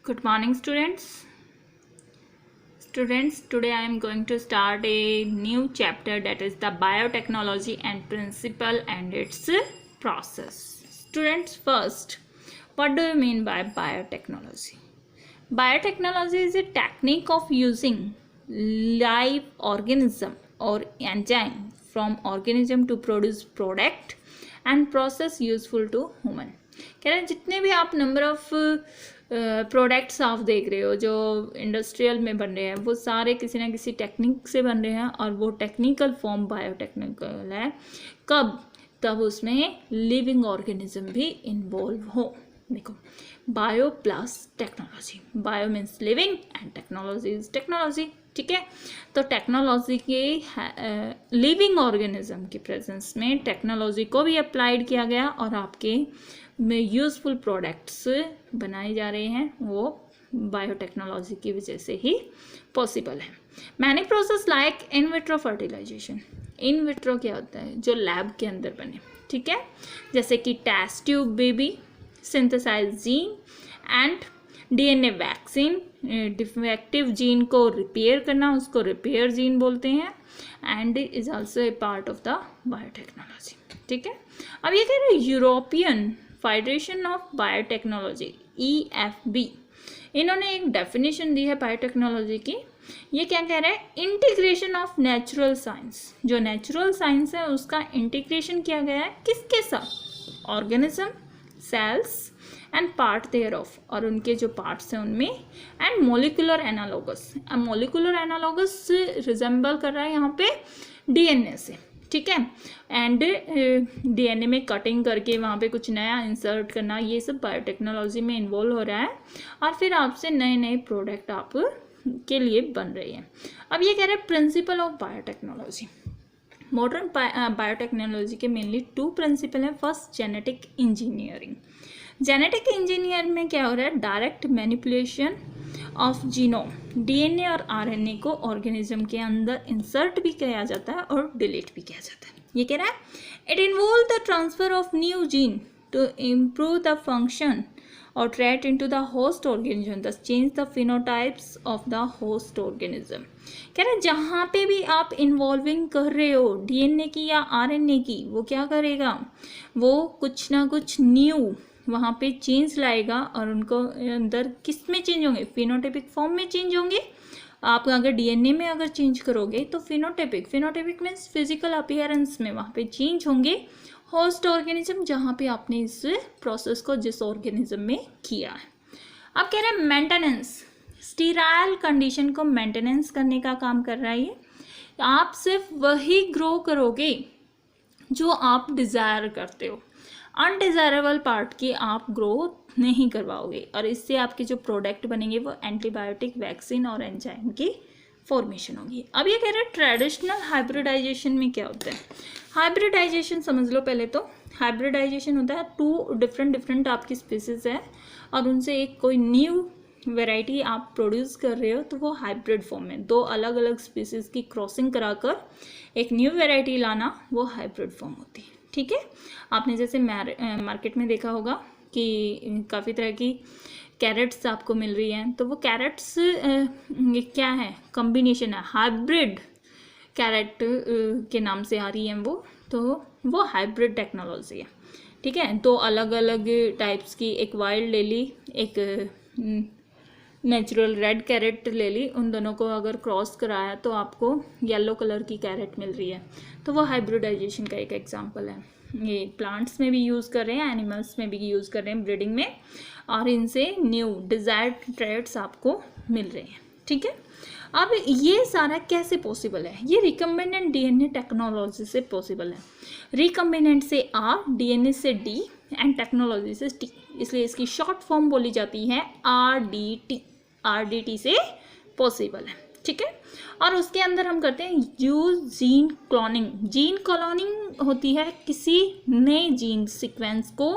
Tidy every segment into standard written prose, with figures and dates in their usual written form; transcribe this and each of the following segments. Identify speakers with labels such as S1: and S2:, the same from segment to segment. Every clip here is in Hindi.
S1: Good morning, students. Today I am going to start a new chapter, that is the biotechnology and principle and its process. Students, first, what do you mean by biotechnology? Biotechnology is a technique of using live organism or enzyme from organism to produce product and process useful to human. कह रहे हैं जितने भी आप नंबर ऑफ प्रोडक्ट्स आप देख रहे हो जो इंडस्ट्रियल में बन रहे हैं वो सारे किसी ना किसी टेक्निक से बन रहे हैं और वो टेक्निकल फॉर्म बायोटेक्निकल है. कब? तब उसमें लिविंग ऑर्गेनिज्म भी इन्वॉल्व हो. देखो, bio plus technology. Bio means living and technology is technology. ठीक है, तो टेक्नोलॉजी के लिविंग ऑर्गेनिज्म के प्रेजेंस में टेक्नोलॉजी को भी अप्लाइड किया गया और आपके में यूजफुल प्रोडक्ट्स बनाए जा रहे हैं. वो बायोटेक्नोलॉजी की वजह से ही पॉसिबल है. Many process like in vitro fertilisation. In vitro क्या होता है? जो लैब के अंदर बने. ठीक है, जैसे कि test tube baby, synthesise gene and DNA vaccine. Defective gene को रिपेयर करना, उसको रिपेयर जीन बोलते हैं and is also a part of the biotechnology. ठीक है, अब ये कह रहे हैं European Federation of Biotechnology EFB, इन्होंने एक डेफिनेशन दी है बायोटेक्नोलॉजी की. ये क्या कह रहा है? Integration of natural science. जो नेचुरल साइंस है उसका इंटीग्रेशन किया गया है किसके साथ? Organism, cells and part thereof, और उनके जो पार्ट्स हैं उनमें, and molecular analogues. Molecular analogues resemble कर रहा है यहाँ पे DNA से. ठीक है, एंड DNA में कटिंग करके वहाँ पे कुछ नया इंसर्ट करना, ये सब बायोटेक्नोलॉजी में इन्वॉल्व हो रहा है और फिर आपसे नए नए प्रोडक्ट आप के लिए बन रहे हैं. अब ये कह रहे हैं principle of biotechnology. Modern biotechnology के मेनली 2 प्रिंसिपल हैं. First, genetic engineering. Genetic engineer में क्या हो रहा है? Direct manipulation of genome. DNA और RNA को ऑर्गेनिज्म के अंदर इंसर्ट भी किया जाता है और डिलीट भी किया जाता है. ये कह रहा है it involve the transfer of new gene to improve the function or trait into the host organism, thus change the phenotypes of the host organism. कह रहे हैं जहाँ पे भी आप इन्वॉल्विंग कर रहे हो DNA की या RNA की, वो क्या करेगा? वो कुछ ना कुछ न्यू वहाँ पे चेंज लाएगा और उनको अंदर किस में चेंज होंगे? फिनोटाइपिक फॉर्म में चेंज होंगे. आप अगर DNA में अगर चेंज करोगे तो फिनोटाइपिक मीन्स फिजिकल अपीयरेंस में वहाँ पे चेंज होंगे. होस्ट ऑर्गेनिज्म जहाँ पे आपने इस प्रोसेस को जिस ऑर्गेनिज्म में किया है. अब कह रहे हैं मेंटेनेंस. स्टीराइल कंडीशन को मेंटेनेंस करने का काम कर रहा है ये. आप सिर्फ वही ग्रो करोगे जो आप डिज़ायर करते हो. अनडिज़ायरेबल पार्ट की आप ग्रोथ नहीं करवाओगे और इससे आपके जो प्रोडक्ट बनेंगे वो एंटीबायोटिक, वैक्सीन और एंजाइम की फॉर्मेशन होगी. अब ये कह रहे हैं ट्रेडिशनल हाइब्रिडाइजेशन में क्या होता है? हाइब्रिडाइजेशन समझ लो. पहले तो हाइब्रिडाइजेशन होता है 2 डिफरेंट आपकी स्पीसीज है और उनसे एक कोई न्यू वैरायटी आप प्रोड्यूस कर रहे हो तो वो हाइब्रिड फॉर्म में 2 अलग अलग स्पीसीज की क्रॉसिंग कराकर एक न्यू वैरायटी लाना, वो हाइब्रिड फॉर्म होती है. ठीक है, आपने जैसे मार्केट में देखा होगा कि काफ़ी तरह की कैरेट्स आपको मिल रही हैं, तो वो कैरेट्स क्या है? कॉम्बिनेशन है. हाइब्रिड कैरेट के नाम से आ रही हैं वो वो हाइब्रिड टेक्नोलॉजी है. ठीक है, 2 अलग अलग टाइप्स की, एक वाइल्ड ले ली, एक नेचुरल रेड कैरेट ले ली. उन दोनों को अगर क्रॉस कराया तो आपको येलो कलर की कैरेट मिल रही है. तो वो हाइब्रिडाइजेशन का एक एग्जांपल है. ये प्लांट्स में भी यूज़ कर रहे हैं, एनिमल्स में भी यूज़ कर रहे हैं ब्रीडिंग में, और इनसे न्यू डिज़ायर्ड ट्रेट्स आपको मिल रहे हैं. ठीक है, अब ये सारा कैसे पॉसिबल है? ये रिकम्बिनेंट DNA टेक्नोलॉजी से पॉसिबल है. रिकम्बिनेंट से R, DNA से D एंड टेक्नोलॉजी से T, इसलिए इसकी शॉर्ट फॉर्म बोली जाती है RDT. RDT से पॉसिबल है. ठीक है, और उसके अंदर हम करते हैं use gene cloning. Gene cloning होती है किसी नए जीन सीक्वेंस को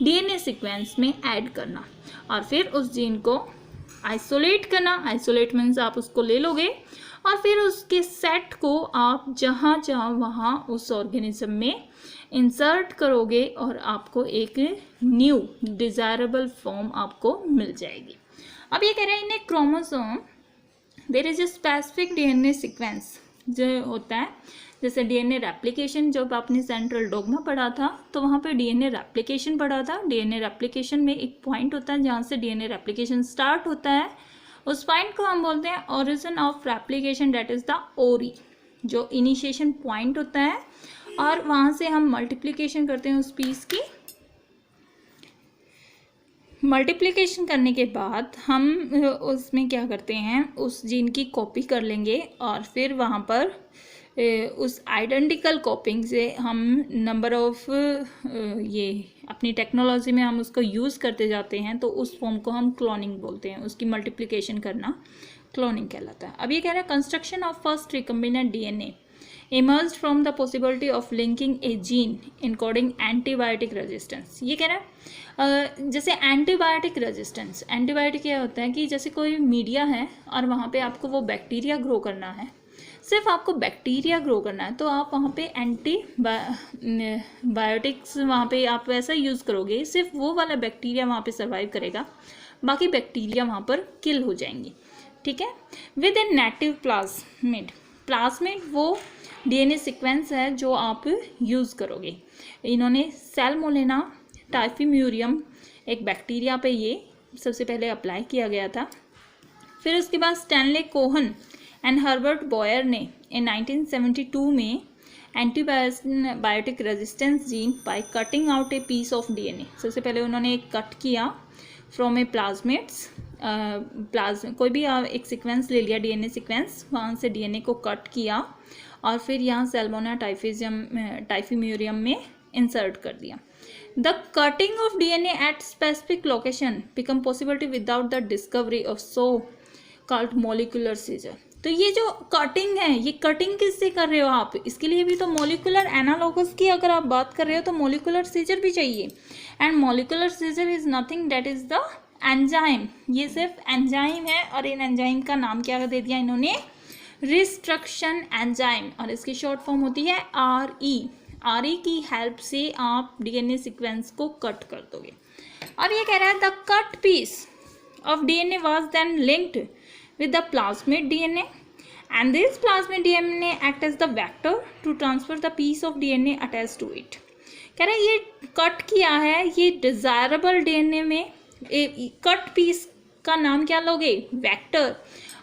S1: DNA सीक्वेंस में ऐड करना और फिर उस जीन को आइसोलेट करना. आइसोलेट मीन्स आप उसको ले लोगे और फिर उसके सेट को आप जहाँ चाहो वहाँ उस ऑर्गेनिज्म में इंसर्ट करोगे और आपको एक न्यू डिज़ायरेबल फॉर्म आपको मिल जाएगी. अब ये कह रहे हैं in a chromosome there is a specific DNA sequence जो होता है, जैसे डीएनए रेप्लिकेशन, जब आपने सेंट्रल डोग्मा पढ़ा था तो वहाँ पे डीएनए रेप्लिकेशन पढ़ा था। डीएनए रेप्लिकेशन में एक पॉइंट होता है जहाँ से डीएनए रेप्लिकेशन स्टार्ट होता है, उस पॉइंट को हम बोलते हैं origin of replication, that is the ori, जो इनिशिएशन पॉइंट होता है। और वहाँ से हम मल्टीप्लिकेशन करते हैं उस पीस की। मल्टीप्लिकेशन करने के बाद हम उसमें क्या करते हैं, उस जीन की कॉपी कर लेंगे और फिर वहाँ पर उस आइडेंटिकल कॉपिंग से हम नंबर ऑफ ये अपनी टेक्नोलॉजी में हम उसको यूज़ करते जाते हैं, तो उस फॉर्म को हम क्लोनिंग बोलते हैं। उसकी मल्टीप्लिकेशन करना क्लोनिंग कहलाता है। अब ये कह रहा है construction of first recombinant DNA emerged from the possibility of linking a gene encoding antibiotic resistance। ये कह रहा है जैसे एंटीबायोटिक रेजिस्टेंस, एंटीबायोटिक क्या होता है कि जैसे कोई मीडिया है और वहाँ पे आपको वो बैक्टीरिया ग्रो करना है, सिर्फ आपको बैक्टीरिया ग्रो करना है, तो आप वहाँ पे बायोटिक्स वहाँ पे आप वैसा यूज़ करोगे, सिर्फ वो वाला बैक्टीरिया वहाँ पे सर्वाइव करेगा, बाकी बैक्टीरिया वहाँ पर किल हो जाएंगी, ठीक है। With a native plasmid, plasmid वो डीएनए सीक्वेंस है जो आप यूज़ करोगे। इन्होंने सैल्मोनेला टाइफीम्यूरियम एक बैक्टीरिया पे ये सबसे पहले अप्लाई किया गया था। फिर उसके बाद Stanley Cohen and Herbert Boyer ने इन 1972 में antibiotic resistance gene by cutting out a piece of DNA. सबसे पहले उन्होंने एक कट किया फ्रॉम ए प्लाज्मिड्स, कोई भी एक सीक्वेंस ले लिया, डीएनए सीक्वेंस, वहाँ से डीएनए को कट किया और फिर यहाँ सैल्मोनेला टाइफीम्यूरियम में इंसर्ट कर दिया। The cutting of DNA at specific location become possibility without the discovery of so called molecular scissor. तो ये जो कटिंग है, ये कटिंग किससे कर रहे हो आप, इसके लिए भी तो मॉलिक्यूलर एनालॉगस की अगर आप बात कर रहे हो तो मॉलिक्यूलर सीजर भी चाहिए। And molecular scissor is nothing that is the enzyme. ये सिर्फ एंजाइम है और इन एंजाइम का नाम क्या दे दिया इन्होंने, रिस्ट्रक्शन एंजाइम, और इसकी शॉर्ट फॉर्म होती है RE। RE की हेल्प से आप डीएनए सीक्वेंस को कट कर दोगे। और ये कह रहा है the cut piece of DNA was then linked with the plasmid DNA and this plasmid DNA act as the vector to transfer the piece of DNA attach to it. कह रहा है ये कट किया है, ये डिजायरेबल डीएनए में कट पीस का नाम क्या लोगे, वेक्टर,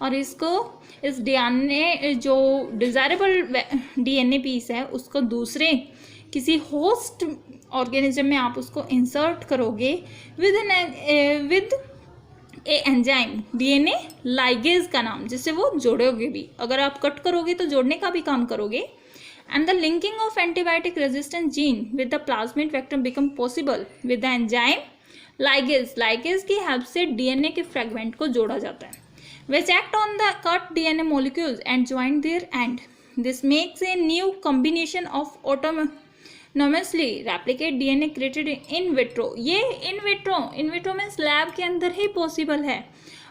S1: और इसको इस डीएनए जो डिजायरेबल डीएनए पीस है उसको दूसरे किसी होस्ट ऑर्गेनिज्म में आप उसको इंसर्ट करोगे with A enzyme, DNA ligase का नाम, जिससे वो जोड़ोगे भी, अगर आप कट करोगे तो जोड़ने का भी काम करोगे। And the linking of antibiotic resistant gene with the plasmid vector become possible with the enzyme ligase. Ligase की हेल्प से डीएनए के फ्रेगमेंट को जोड़ा जाता है, which act on the cut DNA molecules and join their end. This makes a new combination of autonomously replicate DNA created in vitro. ये in vitro में लैब के अंदर ही पॉसिबल है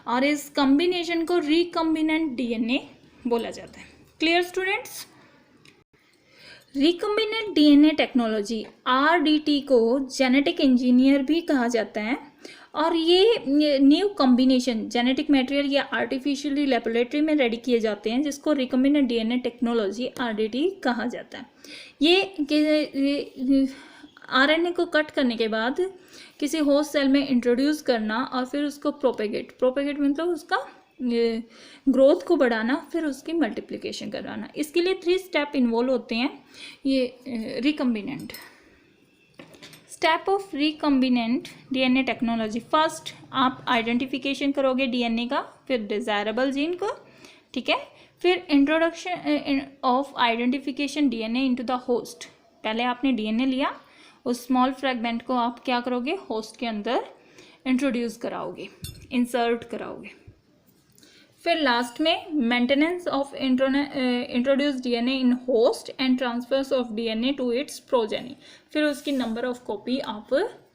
S1: और इस कॉम्बिनेशन को रिकम्बिनेंट डीएनए बोला जाता है। Clear students? Recombinant DNA technology RDT को जेनेटिक इंजीनियर भी कहा जाता है और ये न्यू कॉम्बिनेशन जेनेटिक मटेरियल या आर्टिफिशियली लेबोरेटरी में रेडी किए जाते हैं, जिसको रिकम्बिनेंट डीएनए टेक्नोलॉजी RDT कहा जाता है। ये RNA को कट करने के बाद किसी होस्ट सेल में इंट्रोड्यूस करना और फिर उसको प्रोपेगेट मतलब उसका ग्रोथ को बढ़ाना, फिर उसकी मल्टीप्लिकेशन करवाना। इसके लिए 3 स्टेप इन्वॉल्व होते हैं। ये recombinant step of recombinant DNA technology, first आप आइडेंटिफिकेशन करोगे डीएनए का, फिर डिजायरेबल जीन को, ठीक है, फिर introduction of identification DNA into the host. पहले आपने डीएनए लिया, उस स्मॉल फ्रेगमेंट को आप क्या करोगे, होस्ट के अंदर इंट्रोड्यूस कराओगे, इंसर्ट कराओगे। फिर लास्ट में maintenance of introduce DNA in host and transfers of DNA to its progeny, फिर उसकी नंबर ऑफ कॉपी आप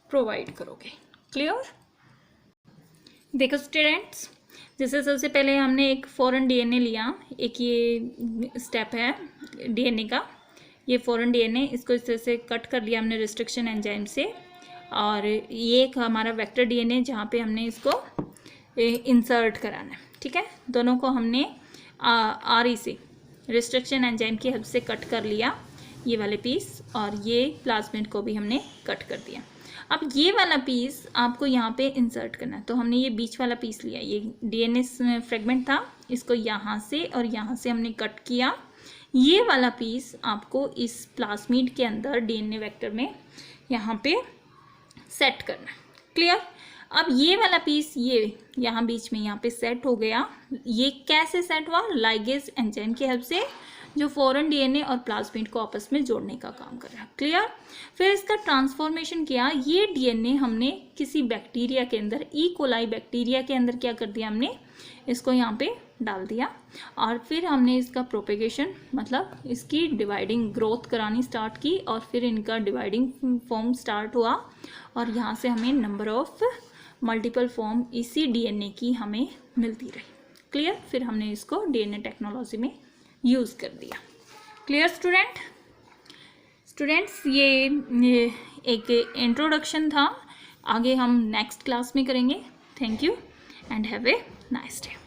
S1: प्रोवाइड करोगे। क्लियर? देखो स्टूडेंट्स, जैसे सबसे पहले हमने एक फॉरेन डीएनए लिया, एक ये स्टेप है डीएनए का, ये फॉरेन डीएनए, इसको इस तरह से कट कर लिया हमने रिस्ट्रिक्शन एंजाइम से, और ये एक हमारा वेक्टर डीएनए जहाँ पे हमने इसको इंसर्ट कराना है, ठीक है। दोनों को हमने RE से रिस्ट्रिक्शन एंजाइम की हेल्प से कट कर लिया, ये वाले पीस, और ये प्लाज्मिड को भी हमने कट कर दिया। अब ये वाला पीस आपको यहाँ पे इंसर्ट करना है, तो हमने ये बीच वाला पीस लिया, ये DNA फ्रेगमेंट था, इसको यहाँ से और यहाँ से हमने कट किया। ये वाला पीस आपको इस प्लाज्मिड के अंदर DNA वेक्टर में यहाँ पे सेट करना है, क्लियर। अब ये वाला पीस ये यहाँ बीच में यहाँ पे सेट हो गया। ये कैसे सेट हुआ? लाइगेज एंजाइम की हेल्प से, जो फॉरेन DNA और प्लाज्मिड को आपस में जोड़ने का काम कर रहा है, क्लियर। फिर इसका ट्रांसफॉर्मेशन किया, ये DNA हमने किसी बैक्टीरिया के अंदर, ई कोलाई बैक्टीरिया के अंदर क्या कर दिया, हमने इसको यहाँ पे डाल दिया, और फिर हमने इसका प्रोपेगेशन मतलब इसकी डिवाइडिंग ग्रोथ करानी स्टार्ट की, और फिर इनका डिवाइडिंग फॉर्म स्टार्ट हुआ, और यहाँ से हमें नंबर ऑफ मल्टीपल फॉर्म इसी DNA की हमें मिलती रही, क्लियर। फिर हमने इसको DNA टेक्नोलॉजी में यूज़ कर दिया, क्लियर स्टूडेंट्स। ये एक इंट्रोडक्शन था, आगे हम नेक्स्ट क्लास में करेंगे। Thank you and have a nice day.